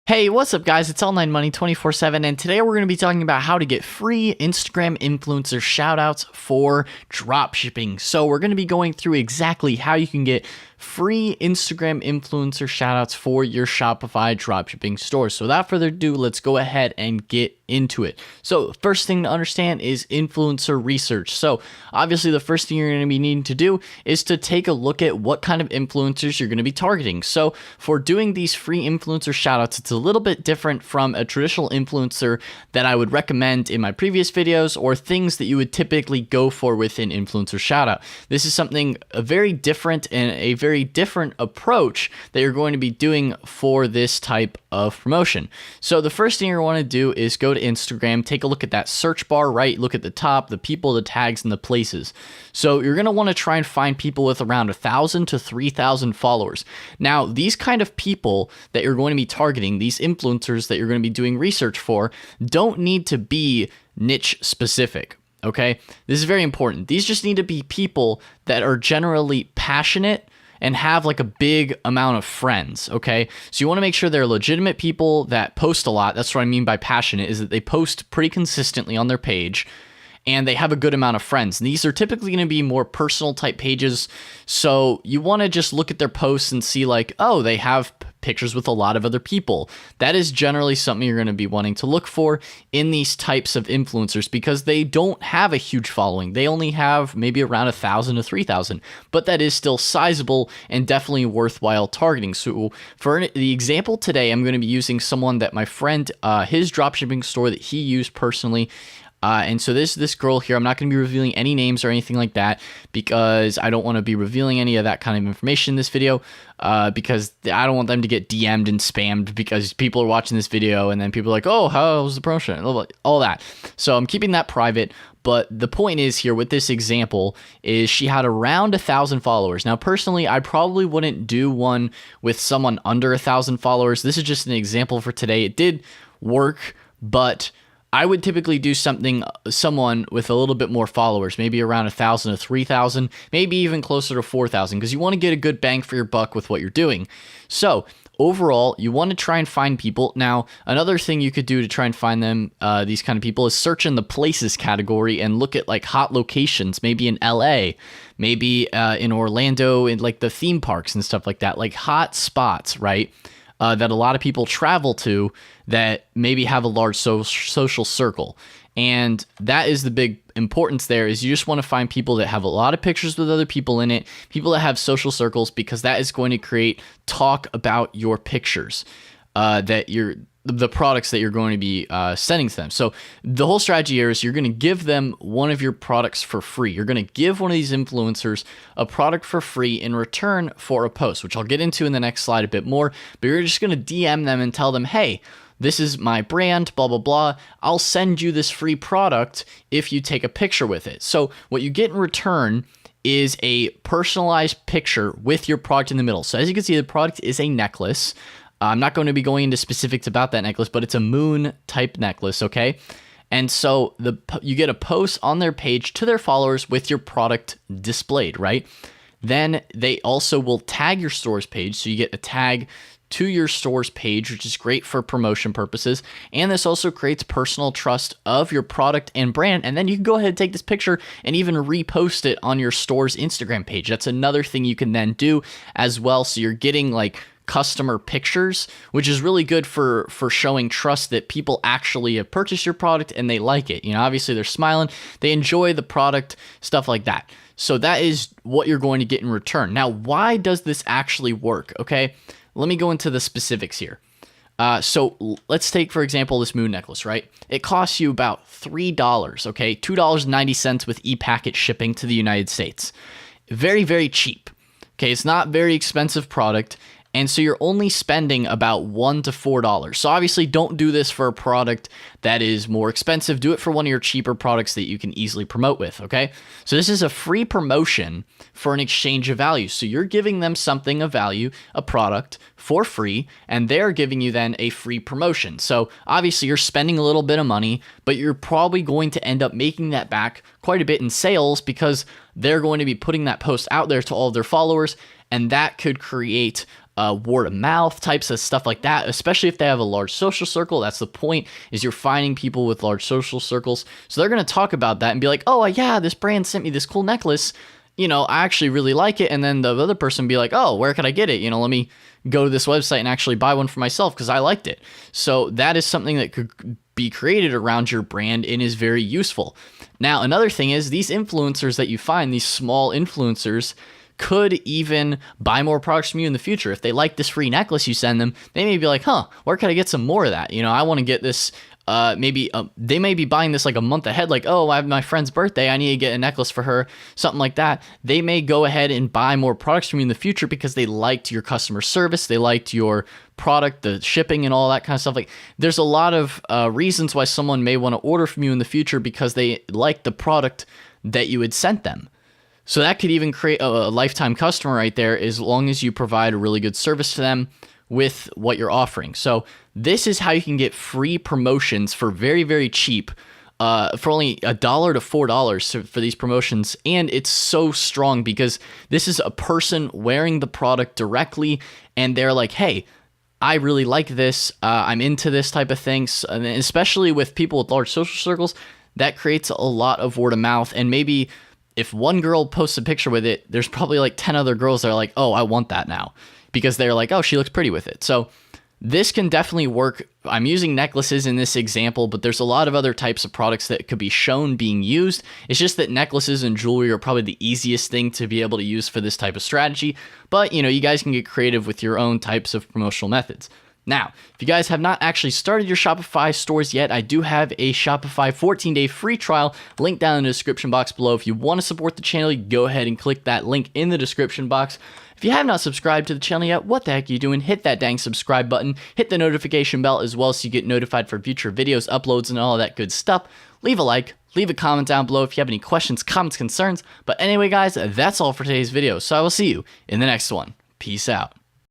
Hey, what's up guys? It's All9 Money 24/7 and today we're going to be talking about how to get free Instagram influencer shoutouts for dropshipping. So we're going to be going through exactly how you can get free Instagram influencer shoutouts for your Shopify dropshipping store. So without further ado, let's go ahead and get into it. So first thing to understand is influencer research. So obviously the first thing you're going to be needing to do is to take a look at what kind of influencers you're going to be targeting. So for doing these free influencer shoutouts, it's a little bit different from a traditional influencer that I would recommend in my previous videos or things that you would typically go for with an influencer shoutout. This is something very different and a very different approach that you're going to be doing for this type of promotion. So the first thing you want to do is go to Instagram, take a look at that search bar, right? Look at the top, the people, the tags, and the places. So you're going to want to try and find people with around 1,000 to 3,000 followers. Now, these kind of people that you're going to be targeting, these influencers that you're going to be doing research for, don't need to be niche specific. Okay, this is very important. These just need to be people that are generally passionate and have like a big amount of friends, okay? So you want to make sure they're legitimate people that post a lot. That's what I mean by passionate, is that they post pretty consistently on their page and they have a good amount of friends. And these are typically going to be more personal type pages. So you want to just look at their posts and see like, oh, they have pictures with a lot of other people. That is generally something you're going to be wanting to look for in these types of influencers because they don't have a huge following. They only have maybe around 1,000 to 3,000, but that is still sizable and definitely worthwhile targeting. So for the example today, I'm going to be using someone that my friend, his dropshipping store that he used personally. And so this girl here, I'm not going to be revealing any names or anything like that because I don't want to be revealing any of that kind of information in this video because I don't want them to get DM'd and spammed because people are watching this video and then people are like, oh, how was the promotion? All that. So I'm keeping that private. But the point is here with this example is she had around 1,000 followers. Now, personally, I probably wouldn't do one with someone under 1,000 followers. This is just an example for today. It did work, but I would typically do someone with a little bit more followers, maybe around 1,000 to 3,000, maybe even closer to 4,000, because you want to get a good bang for your buck with what you're doing. So overall, you want to try and find people. Now, another thing you could do to try and find them, these kind of people, is search in the places category and look at like hot locations, maybe in LA, maybe in Orlando, in like the theme parks and stuff like that, like hot spots, right? That a lot of people travel to that maybe have a large social circle. And that is the big importance there, is you just want to find people that have a lot of pictures with other people in it, people that have social circles, because that is going to create talk about your pictures, the products that you're going to be sending to them. So the whole strategy here is you're going to give them one of your products for free. You're going to give one of these influencers a product for free in return for a post, which I'll get into in the next slide a bit more, but you're just going to DM them and tell them, hey, this is my brand, blah, blah, blah. I'll send you this free product if you take a picture with it. So what you get in return is a personalized picture with your product in the middle. So as you can see, the product is a necklace. I'm not going to be going into specifics about that necklace, but it's a moon type necklace, okay? And so you get a post on their page to their followers with your product displayed, right? Then they also will tag your store's page, so you get a tag to your store's page, which is great for promotion purposes. And this also creates personal trust of your product and brand. And then you can go ahead and take this picture and even repost it on your store's Instagram page. That's another thing you can then do as well. So you're getting like customer pictures, which is really good for showing trust that people actually have purchased your product and they like it. You know, obviously they're smiling, they enjoy the product, stuff like that. So that is what you're going to get in return. Now, why does this actually work? Okay, let me go into the specifics here. So let's take, for example, this moon necklace, right? It costs you about $3, okay? $2.90 with e-packet shipping to the United States. Very, very cheap. Okay, it's not very expensive product. And so you're only spending about $1 to $4. So obviously don't do this for a product that is more expensive. Do it for one of your cheaper products that you can easily promote with, okay? So this is a free promotion for an exchange of value. So you're giving them something of value, a product, for free, and they're giving you then a free promotion. So obviously you're spending a little bit of money, but you're probably going to end up making that back quite a bit in sales because they're going to be putting that post out there to all of their followers, and that could create word of mouth types of stuff like that, especially if they have a large social circle. That's the point, is you're finding people with large social circles. So they're going to talk about that and be like, oh yeah, this brand sent me this cool necklace. I actually really like it. And then the other person be like, oh, where could I get it? Let me go to this website and actually buy one for myself because I liked it. So that is something that could be created around your brand and is very useful. Now, another thing is these influencers that you find, these small influencers, could even buy more products from you in the future. If they like this free necklace you send them, they may be like, where could I get some more of that? I want to get this. They may be buying this like a month ahead, like, oh, I have my friend's birthday, I need to get a necklace for her, something like that. They may go ahead and buy more products from you in the future because they liked your customer service, they liked your product, the shipping and all that kind of stuff. Like, there's a lot of reasons why someone may want to order from you in the future because they like the product that you had sent them. So that could even create a lifetime customer right there, as long as you provide a really good service to them with what you're offering. So this is how you can get free promotions for very, very cheap, for only $1 to $4 for these promotions. And it's so strong because this is a person wearing the product directly, and they're like, hey, I really like this. I'm into this type of thing. So, and especially with people with large social circles, that creates a lot of word of mouth. And maybe if one girl posts a picture with it, there's probably like 10 other girls that are like, oh, I want that now, because they're like, oh, she looks pretty with it. So this can definitely work. I'm using necklaces in this example, but there's a lot of other types of products that could be shown being used. It's just that necklaces and jewelry are probably the easiest thing to be able to use for this type of strategy. But, you guys can get creative with your own types of promotional methods. Now, if you guys have not actually started your Shopify stores yet, I do have a Shopify 14-day free trial linked down in the description box below. If you want to support the channel, you go ahead and click that link in the description box. If you have not subscribed to the channel yet, what the heck are you doing? Hit that dang subscribe button, hit the notification bell as well so you get notified for future videos, uploads, and all that good stuff. Leave a like, leave a comment down below if you have any questions, comments, concerns. But anyway, guys, that's all for today's video, so I will see you in the next one. Peace out.